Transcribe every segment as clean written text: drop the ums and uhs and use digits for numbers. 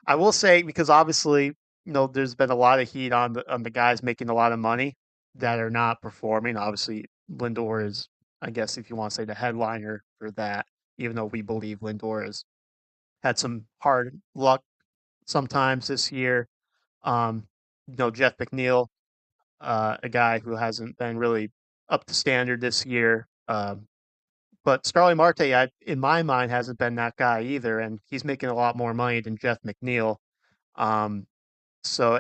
I will say because obviously, there's been a lot of heat on the guys making a lot of money that are not performing. Obviously, Lindor is, I guess, if you want to say the headliner for that, even though we believe Lindor has had some hard luck sometimes this year. Um, Jeff McNeil, a guy who hasn't been really up to standard this year. But Starling Marte, in my mind, hasn't been that guy either, and he's making a lot more money than Jeff McNeil. Um, so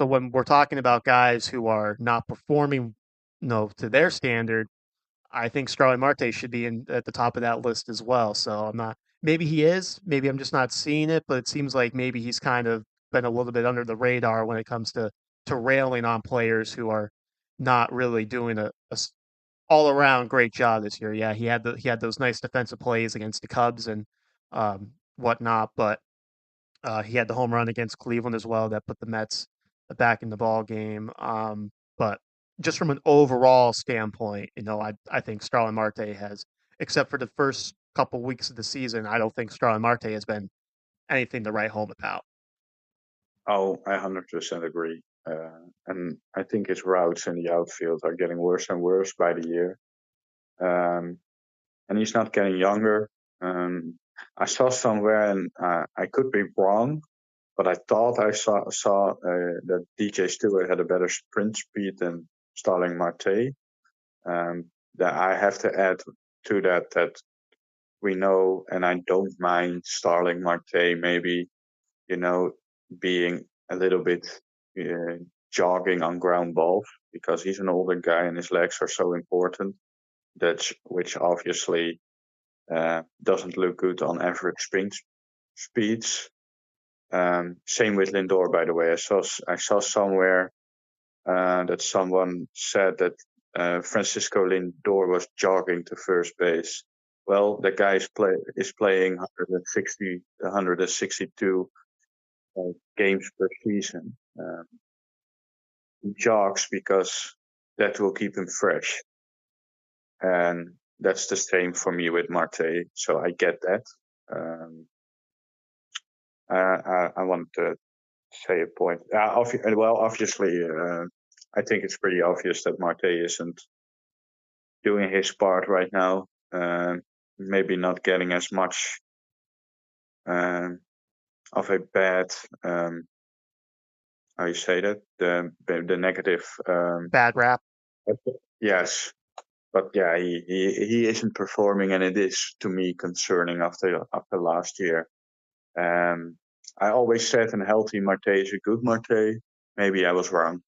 when we're talking about guys who are not performing, to their standard, I think Starling Marte should be at the top of that list as well. So I'm not. Maybe he is. Maybe I'm just not seeing it. But it seems like maybe he's kind of been a little bit under the radar when it comes to railing on players who are not really doing a all around great job this year. Yeah, he had those nice defensive plays against the Cubs and whatnot, but he had the home run against Cleveland as well that put the Mets back in the ball game. But just from an overall standpoint, I think Starlin Marte has, except for the first couple weeks of the season, I don't think Starlin Marte has been anything to write home about. Oh, I 100% agree. And I think his routes in the outfield are getting worse and worse by the year. Um, and he's not getting younger. I saw somewhere, and I could be wrong, but I thought I saw that DJ Stewart had a better sprint speed than Starling Marte. That I have to add to that we know, and I don't mind Starling Marte maybe, you know, being a little bit uh, jogging on ground balls because he's an older guy and his legs are so important. That's which obviously doesn't look good on average sprint speeds. Same with Lindor, by the way. I saw somewhere that someone said that Francisco Lindor was jogging to first base. Well, the guy is playing 160, 162 games per season. He jogs because that will keep him fresh, and that's the same for me with Marte. So I get that. Um, I want to say a point. Well, obviously, I think it's pretty obvious that Marte isn't doing his part right now. Maybe not getting as much um, of a bad, how you say that, the negative. Bad rap. Yes, but yeah, he isn't performing, and it is to me concerning after last year. Um, I always said a healthy Marte is a good Marte. Maybe I was wrong.